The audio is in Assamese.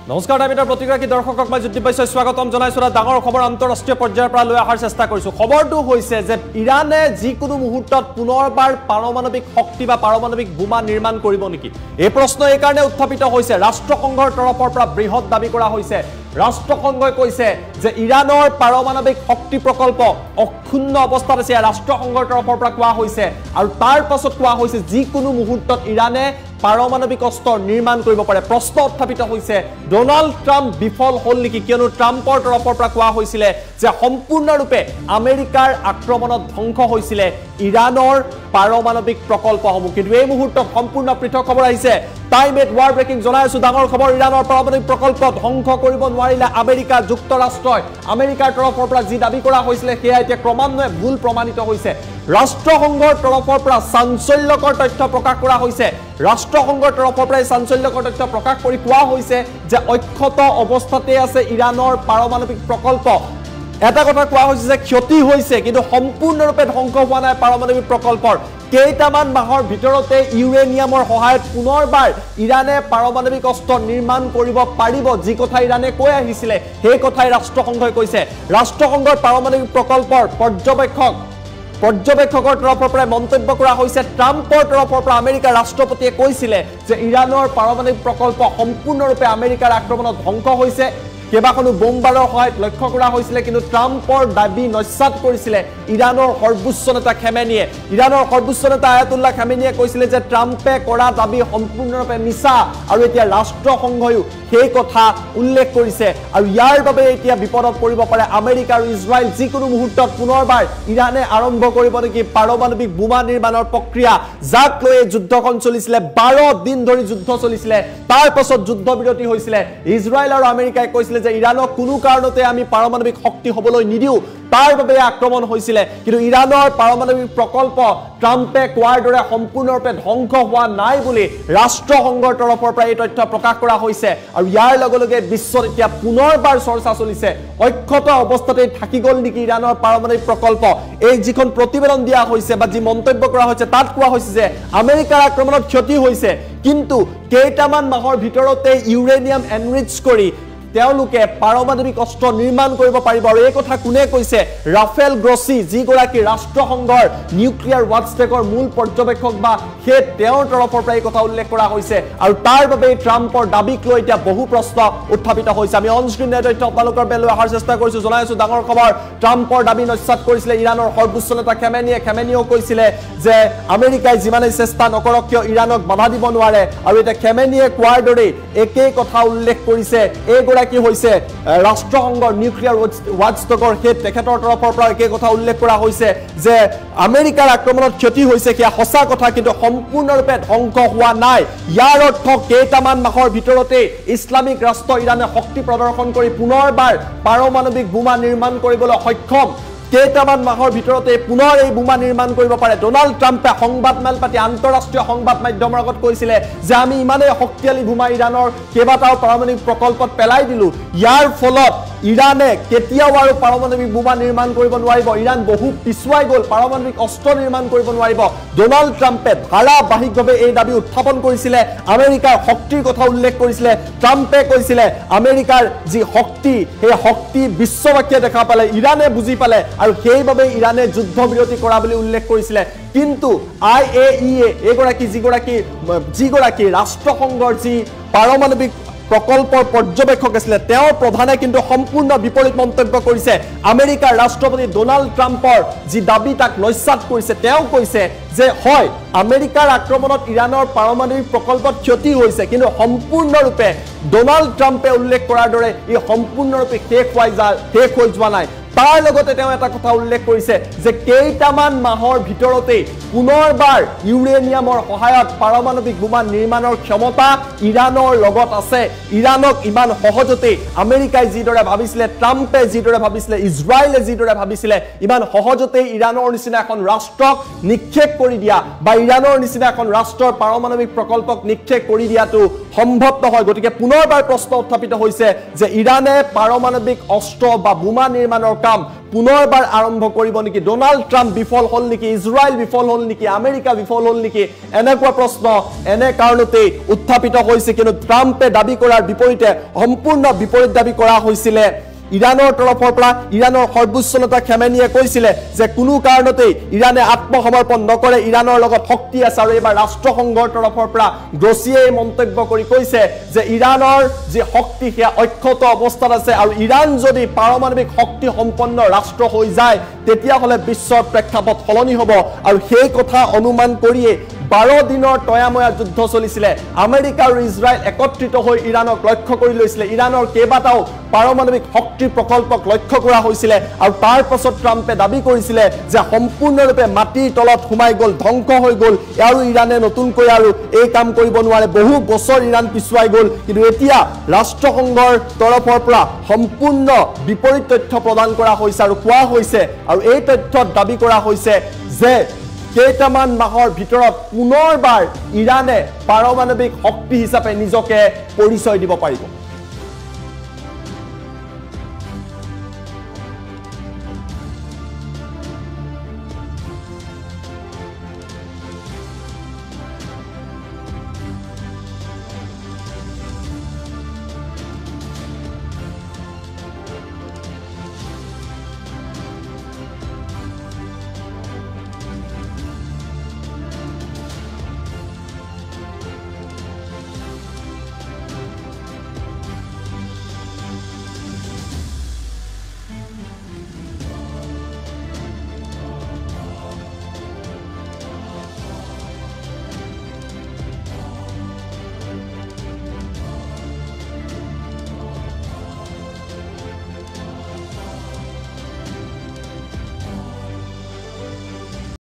নমস্কাৰ টাইমিটাৰ প্ৰতিক্ৰিয়া দৰ্শকক মই জ্যোতি বৈশ্যই স্বাগতম জনাইছো ডাঙৰ খবৰ আন্তঃৰাষ্ট্ৰীয় পৰ্যায়ৰ পৰা লৈ অহাৰ চেষ্টা কৰিছো খবৰটো হৈছে যে ইৰানে যিকোনো মুহূৰ্তত পুনৰবাৰ পাৰমাণৱিক শক্তি বা পাৰমাণৱিক বোমা নিৰ্মাণ কৰিব নেকি এই প্ৰশ্ন এই কাৰণে উত্থাপিত হৈছে ৰাষ্ট্ৰসংঘৰ তৰফৰ পৰা বৃহৎ দাবী কৰা হৈছে ৰাষ্ট্ৰসংঘই কৈছে যে ইৰানৰ পাৰমাণৱিক শক্তি প্ৰকল্প অক্ষুণ্ণ অৱস্থাত আছে ৰাষ্ট্ৰসংঘৰ তৰফৰ পৰা কোৱা হৈছে আৰু তাৰ পাছত কোৱা হৈছে যিকোনো মুহূৰ্তত ইৰানে পাৰমাণৱিক অস্ত্ৰ নিৰ্মাণ কৰিব পাৰে প্ৰশ্ন উত্থাপিত হৈছে ডোনাল্ড ট্ৰাম্প বিফল হল নেকি কিয়নো ট্ৰাম্পৰ তৰফৰ পৰা কোৱা হৈছিল যে সম্পূৰ্ণৰূপে আমেৰিকাৰ আক্ৰমণত ধ্বংস হৈছিল ইৰানৰ পাৰমাণৱিক প্ৰকল্পসমূহ কিন্তু এই মুহূৰ্তত সম্পূৰ্ণ পৃথক খবৰ আহিছে টাইম এট ৱাৰ ব্ৰেকিং জনাইছো ডাঙৰ খবৰ ইৰানৰ পাৰমাণৱিক প্ৰকল্প ধ্বংস কৰিব নোৱাৰিলে আমেৰিকা যুক্তৰাষ্ট্ৰই আমেৰিকাৰ তৰফৰ পৰা যি দাবী কৰা হৈছিল সেয়া এতিয়া ক্ৰমান্বয়ে ভুল প্ৰমাণিত হৈছে ৰাষ্ট্ৰসংঘৰ তৰফৰ পৰা চাঞ্চল্যকৰ তথ্য প্ৰকাশ কৰা হৈছে ৰাষ্ট্ৰসংঘৰ তৰফৰ পৰা চাঞ্চল্যকৰ তথ্য প্ৰকাশ কৰি কোৱা হৈছে যে অক্ষত অৱস্থাতে আছে ইৰানৰ পাৰমাণৱিক প্ৰকল্প এটা কথা কোৱা হৈছে যে ক্ষতি হৈছে কিন্তু সম্পূৰ্ণৰূপে ধ্বংস হোৱা নাই পাৰমাণৱিক প্ৰকল্পৰ কেইটামান মাহৰ ভিতৰতে ইউৰেনিয়ামৰ সহায়ত পুনৰবাৰ ইৰানে পাৰমাণৱিক অস্ত্ৰ নিৰ্মাণ কৰিব পাৰিব যি কথা ইৰানে কৈ আহিছিল সেই কথাই ৰাষ্ট্ৰসংঘই কৈছে ৰাষ্ট্ৰসংঘৰ পাৰমাণৱিক প্ৰকল্পৰ পৰ্যবেক্ষকৰ তৰফৰ পৰা মন্তব্য কৰা হৈছে ট্ৰাম্পৰ তৰফৰ পৰা আমেৰিকাৰ ৰাষ্ট্ৰপতিয়ে কৈছিল যে ইৰানৰ পাৰমাণৱিক প্ৰকল্প সম্পূৰ্ণৰূপে আমেৰিকাৰ আক্ৰমণত ধ্বংস হৈছে কেবাখনো বোমবাৰৰ সহায়ত লক্ষ্য কৰা হৈছিল কিন্তু ট্ৰাম্পৰ দাবী নস্যাৎ কৰিছিল ইৰানৰ সৰ্বোচ্চ নেতা খামেনিয়ে ইৰানৰ সৰ্বোচ্চ নেতা আয়াতুল্লাহ খামেনিয়ে কৈছিল যে ট্ৰাম্পে কৰা দাবী সম্পূৰ্ণৰূপে মিছা আৰু এতিয়া ৰাষ্ট্ৰসংঘয়ো সেই কথা উল্লেখ কৰিছে আৰু ইয়াৰ বাবে এতিয়া বিপদত পৰিব পাৰে আমেৰিকা আৰু ইজৰাইল যিকোনো মুহূৰ্তত পুনৰবাৰ ইৰানে আৰম্ভ কৰিব নেকি পাৰমাণৱিক বোমা নিৰ্মাণৰ প্ৰক্ৰিয়া যাক লৈ যুদ্ধখন চলিছিল 12 দিন ধৰি যুদ্ধ চলিছিল তাৰ পাছত যুদ্ধবিৰতি হৈছিল ইজৰাইল আৰু আমেৰিকাই কৈছিল যে ইৰানক কোনো কাৰণতে আমি পাৰমাণৱিক শক্তি হবলৈ নিদিও তাৰ বাবে আক্ৰমণ হৈছিল কিন্তু ইৰানৰ পাৰমাণৱিক প্ৰকল্প ট্ৰাম্পে কোৱাৰ দৰে সম্পূৰ্ণৰূপে ধ্বংস হোৱা নাই বুলি ৰাষ্ট্ৰসংঘৰ তৰফৰ পৰা এই তথ্য প্ৰকাশ কৰা হৈছে আৰু ইয়াৰ লগে লগে বিশ্বত এতিয়া পুনৰবাৰ চৰ্চা চলিছে অক্ষত অৱস্থাতে থাকি গল নেকি ইৰানৰ পাৰমাণৱিক প্ৰকল্প এই যিখন প্ৰতিবেদন দিয়া হৈছে বা যি মন্তব্য কৰা হৈছে তাত কোৱা হৈছে যে আমেৰিকাৰ আক্ৰমণত ক্ষতি হৈছে কিন্তু কেইটামান মাহৰ ভিতৰতে ইউৰেনিয়াম এনৰিচ কৰি তেওঁলোকে পাৰমাণৱিক অস্ত্ৰ নিৰ্মাণ কৰিব পাৰিব আৰু এই কথা কোনে কৈছে ৰাফেল গ্ৰছি যিগৰাকী ৰাষ্ট্ৰসংঘৰ নিউক্লিয়াৰ ৱাটছটেকৰ মূল পৰ্যবেক্ষক বা সেই তেওঁৰ তৰফৰ পৰা এই কথা উল্লেখ কৰা হৈছে আৰু তাৰ বাবে ট্ৰাম্পৰ দাবীক লৈ এতিয়া বহু প্ৰশ্ন উত্থাপিত হৈছে আমি অনস্ক্ৰীন তথ্য আপোনালোকৰ বেলৈ অহাৰ চেষ্টা কৰিছো জনাইছো ডাঙৰ খবৰ ট্ৰাম্পৰ দাবী নস্যাৎ কৰিছিল ইৰানৰ সৰ্বোচ্চ নেতা খামেনিয়েও কৈছিল যে আমেৰিকাই যিমানেই চেষ্টা নকৰক কিয় ইৰানক বাধা দিব নোৱাৰে আৰু এতিয়া খামেনিয়ে কোৱাৰ দৰে একেই কথা উল্লেখ কৰিছে কি হৈছে ৰাষ্ট্ৰসংঘৰ নিউক্লিয়াৰ ৱাটছটকৰ সেই তেখেতৰ তৰফৰ পৰা একে কথা উল্লেখ কৰা হৈছে যে আমেৰিকাৰ আক্ৰমণত ক্ষতি হৈছে কি সঁচা কথা কিন্তু সম্পূৰ্ণৰূপে ধ্বংস হোৱা নাই ইয়াৰ অৰ্থ কেইটামান মাহৰ ভিতৰতে ইছলামিক ৰাষ্ট্ৰ ইৰানে শক্তি প্ৰদৰ্শন কৰি পুনৰবাৰ পাৰমাণৱিক বোমা নিৰ্মাণ কৰিবলৈ সক্ষম কেইটামান মাহৰ ভিতৰতে পুনৰ এই বোমা নিৰ্মাণ কৰিব পাৰে ডোনাল্ড ট্ৰাম্পে সংবাদমেল পাতি আন্তঃৰাষ্ট্ৰীয় সংবাদ মাধ্যমৰ আগত কৈছিল যে আমি ইমানেই শক্তিশালী বোমা ইৰানৰ কেইবাটাও পাৰমাণৱিক প্ৰকল্পত পেলাই দিলো ইয়াৰ ফলত ইৰানে কেতিয়াও আৰু পাৰমাণৱিক বোমা নিৰ্মাণ কৰিব নোৱাৰিব ইৰান বহু পিছুৱাই গল পাৰমাণৱিক অস্ত্ৰ নিৰ্মাণ কৰিব নোৱাৰিব ডোনাল্ড ট্ৰাম্পে ধাৰাবাহিকভাৱে এই দাবী উত্থাপন কৰিছিল আমেৰিকাৰ শক্তিৰ কথা উল্লেখ কৰিছিল ট্ৰাম্পে কৈছিল আমেৰিকাৰ যি শক্তি সেই শক্তি বিশ্ববাসীয়ে দেখা পালে ইৰানে বুজি পালে আৰু সেইভাবে ইৰানে যুদ্ধবিৰতি কৰা বুলি উল্লেখ কৰিছিল কিন্তু IAEA যিগৰাকী ৰাষ্ট্ৰসংঘৰ যি পাৰমাণৱিক প্ৰকল্পৰ পৰ্যবেক্ষক আছিল তেওঁৰ প্ৰধানে কিন্তু সম্পূৰ্ণ বিপৰীত মন্তব্য কৰিছে আমেৰিকাৰ ৰাষ্ট্ৰপতি ডোনাল্ড ট্ৰাম্পৰ যি দাবী তাক নস্যাৎ কৰিছে তেওঁ কৈছে যে হয় আমেৰিকাৰ আক্ৰমণত ইৰানৰ পাৰমাণৱিক প্ৰকল্পত ক্ষতি হৈছে কিন্তু সম্পূৰ্ণৰূপে ডোনাল্ড ট্ৰাম্পে উল্লেখ কৰাৰ দৰে ই সম্পূৰ্ণৰূপে শেষ হৈ যোৱা নাই তাৰ লগতে তেওঁ এটা কথা উল্লেখ কৰিছে যে কেইটামান মাহৰ ভিতৰতে পুনৰবাৰ ইউৰেনিয়ামৰ সহায়ত পাৰমাণৱিক বোমা নিৰ্মাণৰ ক্ষমতা ইৰানৰ লগত আছে ইৰানক ইমান সহজতে আমেৰিকাই যিদৰে ভাবিছিল ট্ৰাম্পে যিদৰে ভাবিছিল ইজৰাইলে যিদৰে ভাবিছিল ইমান সহজতে ইৰানৰ নিচিনা এখন ৰাষ্ট্ৰক নিক্ষেপ কৰি দিয়া বা ইৰানৰ নিচিনা এখন ৰাষ্ট্ৰৰ পাৰমাণৱিক প্ৰকল্পক নিক্ষেপ কৰি দিয়াটো সম্ভৱ নহয় গতিকে পুনৰবাৰ প্ৰশ্ন উত্থাপিত হৈছে যে ইৰানে পাৰমাণৱিক অস্ত্ৰ বা বোমা নিৰ্মাণৰ কাম পুনৰবাৰ আৰম্ভ কৰিব নেকি ডোনাল্ড ট্ৰাম্প বিফল হল নেকি ইজৰাইল বিফল হল নেকি আমেৰিকা বিফল হল নেকি এনেকুৱা প্ৰশ্ন এনে কাৰণতে উত্থাপিত হৈছে কিন্তু ট্ৰাম্পে দাবী কৰাৰ বিপৰীতে সম্পূৰ্ণ বিপৰীত দাবী কৰা হৈছিল ইৰানৰ তৰফৰ পৰা ইৰানৰ সৰ্বোচ্চ নেতা খামেনিয়ে কৈছিল যে কোনো কাৰণতে ইৰানে আত্মসমৰ্পণ নকৰে ইৰানৰ লগত শক্তি আছে আৰু এবাৰ ৰাষ্ট্ৰসংঘৰ তৰফৰ পৰা গ্ৰছিয়ে মন্তব্য কৰি কৈছে যে ইৰানৰ যে শক্তি সেয়া অক্ষত অৱস্থাত আছে আৰু ইৰান যদি পাৰমাণৱিক শক্তি সম্পন্ন ৰাষ্ট্ৰ হৈ যায় তেতিয়া হলে বিশ্বৰ প্ৰেক্ষাপট সলনি হ'ব আৰু সেই কথা অনুমান কৰিয়ে 12 দিনৰ তয়াময়া যুদ্ধ চলিছিল আমেৰিকা আৰু ইজৰাইল একত্ৰিত হৈ ইৰানক লক্ষ্য কৰি লৈছিল ইৰানৰ কেইবাটাও পাৰমাণৱিক শক্তি প্ৰকল্পক লক্ষ্য কৰা হৈছিল আৰু তাৰ পাছত ট্ৰাম্পে দাবী কৰিছিল যে সম্পূৰ্ণৰূপে মাটিৰ তলত সোমাই গল ধ্বংস হৈ গল আৰু ইৰানে নতুনকৈ আৰু এই কাম কৰিব নোৱাৰে বহু বছৰ ইৰান পিছুৱাই গল কিন্তু এতিয়া ৰাষ্ট্ৰসংঘৰ তৰফৰ পৰা সম্পূৰ্ণ বিপৰীত তথ্য প্ৰদান কৰা হৈছে আৰু কোৱা হৈছে আৰু এই তথ্যত দাবী কৰা হৈছে যে কেইটামান মাহৰ ভিতৰত পুনৰবাৰ ইৰানে পাৰমাণৱিক শক্তি হিচাপে নিজকে পৰিচয় দিব পাৰিব